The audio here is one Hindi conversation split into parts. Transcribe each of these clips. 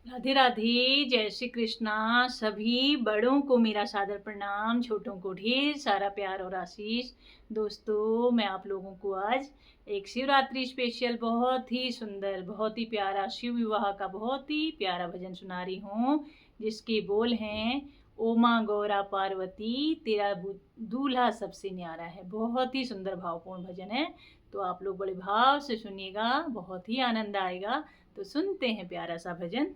राधे राधे, जय श्री कृष्णा। सभी बड़ों को मेरा सादर प्रणाम, छोटों को ढेर सारा प्यार और आशीष। दोस्तों, मैं आप लोगों को आज एक शिवरात्रि स्पेशल बहुत ही सुंदर, बहुत ही प्यारा शिव विवाह का बहुत ही प्यारा भजन सुना रही हूँ, जिसके बोल हैं, ओ माँ गौरा पार्वती तेरा दूल्हा सबसे न्यारा है। बहुत ही सुंदर भावपूर्ण भजन है, तो आप लोग बड़े भाव से सुनिएगा, बहुत ही आनंद आएगा। तो सुनते हैं प्यारा सा भजन।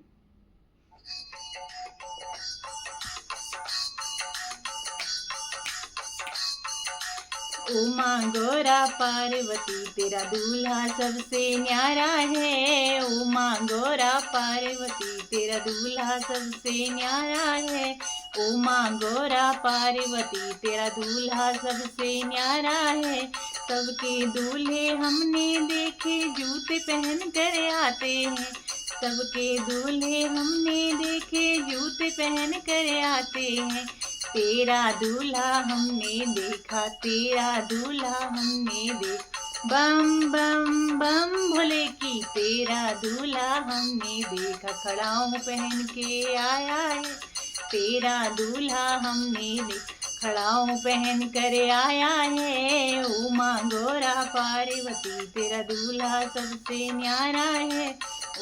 ओ माँ गौरा पार्वती तेरा दूल्हा सबसे न्यारा है। ओ माँ गौरा पार्वती तेरा दूल्हा सबसे न्यारा है। ओ माँ गौरा पार्वती तेरा दूल्हा सबसे न्यारा है। सबके दूल्हे हमने देखे जूते पहन कर आते हैं। सबके दूल्हे हमने देखे जूते पहन कर आते हैं। तेरा दूल्हा हमने देखा, तेरा दूल्हा हमने देखा। बम बम बम भोले की तेरा दूल्हा हमने देखा। खड़ाऊं पहन के आया है तेरा दूल्हा हमने देखा। खड़ाऊं पहन कर आया है। ओ माँ गौरा पार्वती तेरा दूल्हा सबसे न्यारा है।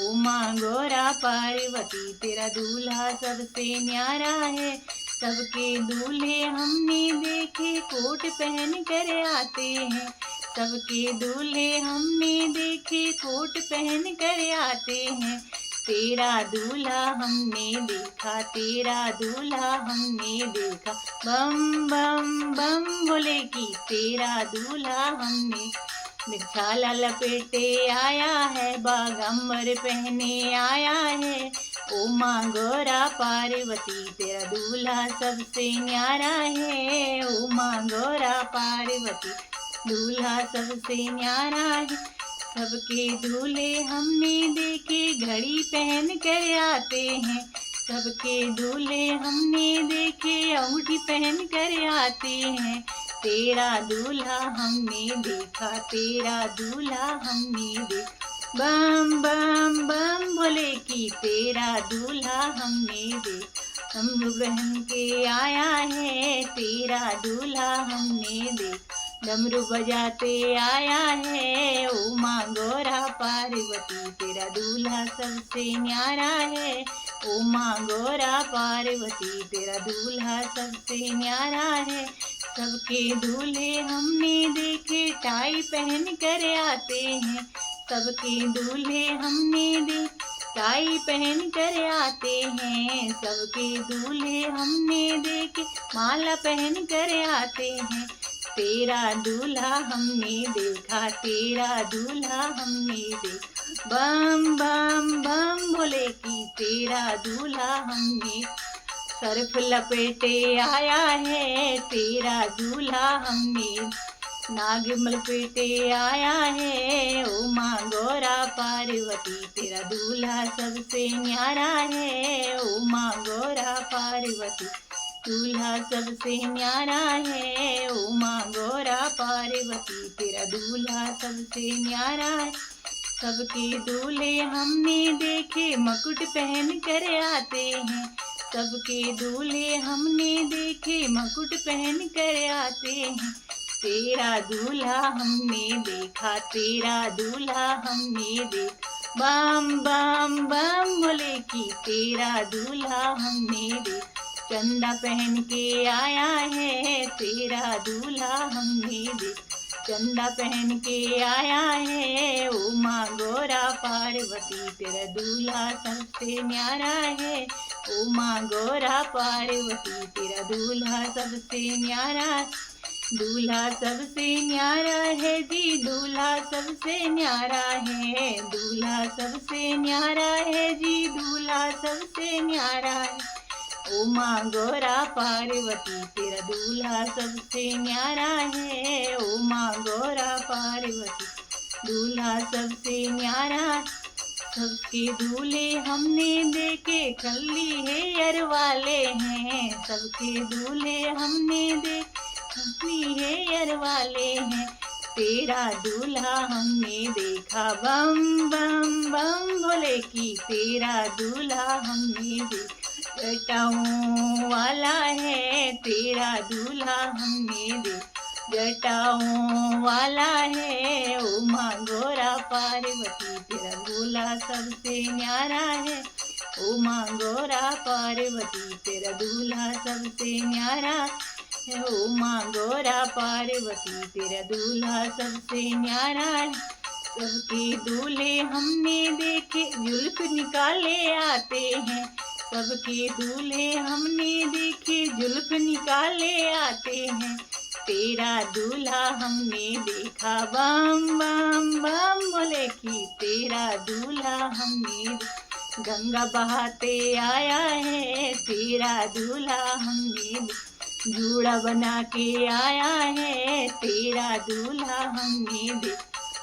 ओ माँ गौरा पार्वती तेरा दूल्हा सबसे न्यारा है। सबके दूल्हे हमने देखे कोट पहन कर आते हैं। सबके दूल्हे हमने देखे कोट पहन कर आते हैं। तेरा दूल्हा हमने देखा, तेरा दूल्हा हमने देखा। बम बम बम भोले की तेरा दूल्हा हमने छाला लपेटे आया है, बागंबर पहने आया है। ओ माँ गौरा पार्वती तेरा दूल्हा सबसे न्यारा है। ओ माँ गौरा पार्वती दूल्हा सबसे न्यारा है। सबके दूल्हे हमने देखे घड़ी पहन कर आते हैं। सबके दूल्हे हमने देखे अंगूठी पहन कर आते हैं। तेरा दूल्हा हमने देखा, तेरा दूल्हा हमने देखा। बम बम बम भोले की तेरा दूल्हा हमने देखा। डमरू बहन के आया है तेरा दूल्हा हमने देखा। डमरू बजाते आया है। ओ माँ गौरा पार्वती तेरा दूल्हा सबसे न्यारा है। ओ माँ गौरा पार्वती तेरा दूल्हा सबसे न्यारा है। सबके दूल्हे हमने देखे टाई पहन कर आते हैं। सबके दूल्हे हमने देखे टाई पहन कर आते हैं। सबके दूल्हे हमने देखे माला पहन कर आते हैं। तेरा दूल्हा हमने देखा, तेरा दूल्हा हमने देखा। बम बम बम भोले की तेरा दूल्हा हमने सर्फ लपेटे आया है। तेरा दूल्हा हमने नाग लपेटे आया है। ओ माँ गौरा पार्वती तेरा दूल्हा सबसे न्यारा है। ओ माँ गौरा पार्वती दूल्हा सबसे न्यारा है। ओ माँ गौरा पार्वती तेरा दूल्हा सबसे न्यारा है। सबके दूल्हे हमने देखे मुकुट पहन कर आते हैं। सबके दूल्हे हमने देखे मुकुट पहन कर आते हैं। तेरा दूल्हा हमने देखा, तेरा दूल्हा हमने देखा। बम बम बम भोले की तेरा दूल्हा हमने देखा। चंदा पहन के आया है तेरा दूल्हा हमने देखा। चंदा पहन के आया है। ओ माँ गौरा पार्वती तेरा दूल्हा सबसे न्यारा है। ओ माँ गौरा पार्वती तेरा दूल्हा सबसे न्यारा है। दूल्हा सबसे न्यारा है जी, दूल्हा सबसे न्यारा है। दूल्हा सबसे न्यारा है जी, दूल्हा सबसे न्यारा है। ओ माँ गौरा पार्वती तेरा दूल्हा सबसे न्यारा है। ओ माँ गौरा पार्वती दूल्हा सबसे न्यारा है। सबके दूल्हे हमने देखे खल्ली हेयर वाले हैं। सबके दूल्हे हमने देखे खल्ली हेयर वाले हैं। तेरा दूल्हा हमने देखा, बम बम बम भोले की तेरा दूल्हा हमने देखा। जटाओं वाला है तेरा दूल्हा हमने देखा, जटाओं वाला है उमा गौरा पार्वती तेरा दूल्हा सबसे न्यारा है। उमा गौरा पार्वती तेरा दूल्हा सबसे न्यारा है। उमा गौरा पार्वती तेरा दूल्हा सबसे न्यारा है। सबके दूल्हे हमने देखे जुल्फ निकाले आते हैं, सबके दूल्हे हमने देखे जुल्फ निकाले आते हैं। तेरा दूल्हा हमने देखा, बम बम बम बोले कि तेरा दूल्हा हमने गंगा बहाते आया है। तेरा दूल्हा हमने जूड़ा बना के आया है। तेरा दूल्हा हमने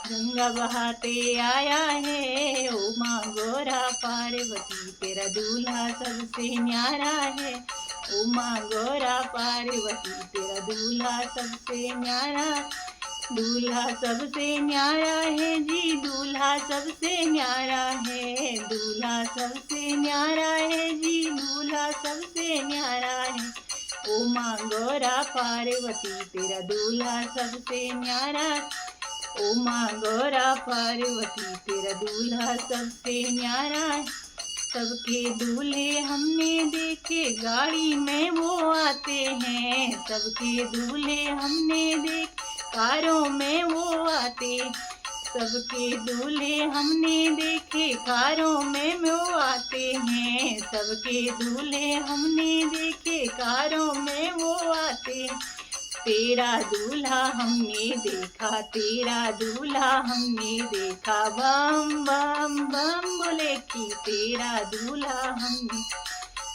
गंगा बहाते आया है। उमा गौरा पार्वती तेरा दूल्हा सबसे न्यारा है। उमा गौरा पार्वती तेरा दूल्हा सबसे न्यारा, दूल्हा सबसे न्यारा है जी, दूल्हा सबसे न्यारा है। दूल्हा सबसे न्यारा है जी, दूल्हा सबसे न्यारा है। उमा गौरा पार्वती तेरा दूल्हा सबसे न्यारा, उमा गौरा पार्वती तेरा दूल्हा सबसे न्यारा है। सबके दूल्हे हमने देखे गाड़ी में वो आते हैं, सबके दूल्हे हमने देखे कारों में वो आते। सबके दूल्हे हमने देखे कारों में वो आते हैं, सबके दूल्हे हमने देखे कारों में वो आते। तेरा दूल्हा हमने देखा, तेरा दूल्हा हमने देखा, बम बम बम बोले कि तेरा दूल्हा हमने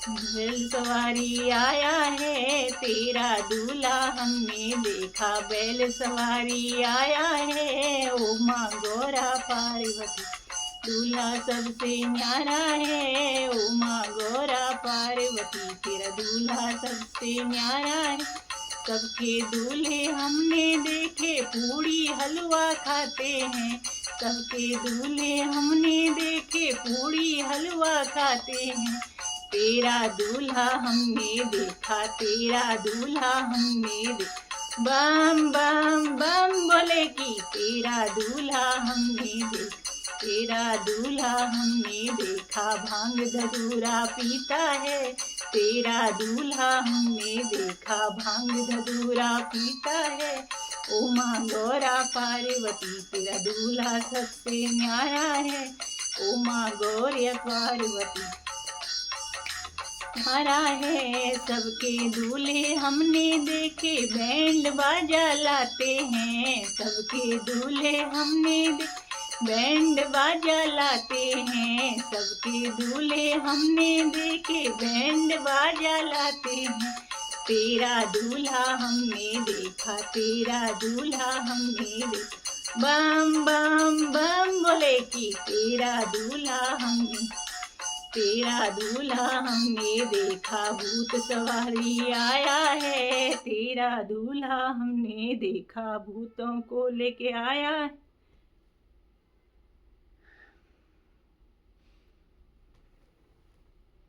बैल सवारी आया है। तेरा दूल्हा हमने देखा, बैल सवारी आया है। उमा गौरा पार्वती दूल्हा सबसे न्यारा है। उमा गौरा पार्वती तेरा दूल्हा सबसे न्यारा है। सबके दूल्हे हमने देखे पूड़ी हलवा खाते हैं, सबके दूल्हे हमने देखे पूड़ी हलवा खाते हैं। तेरा दूल्हा हमने देखा, तेरा दूल्हा हमने देखा, बम बम बम बोले कि तेरा दूल्हा हमने देखा। तेरा दूल्हा हमने देखा भांग धतूरा पीता है। तेरा दूल्हा हमने देखा भांग धतूरा पीता है। उमा गौरा पार्वती तेरा दूल्हा सबसे न्यारा है। उमा गौरा पार्वती न्यारा है। सबके दूल्हे हमने देखे बैंड बाजा लाते हैं, सबके दूल्हे हमने बैंड बाजा लाते हैं। सबके दूल्हे हमने देखे बैंड बाजा लाते हैं। तेरा दूल्हा हमने देखा, तेरा दूल्हा हमने देखा, बम बम बम बोले कि तेरा दूल्हा हमने, तेरा दूल्हा हमने देखा भूत सवारी आया है। तेरा दूल्हा हमने देखा भूतों को लेके आया है।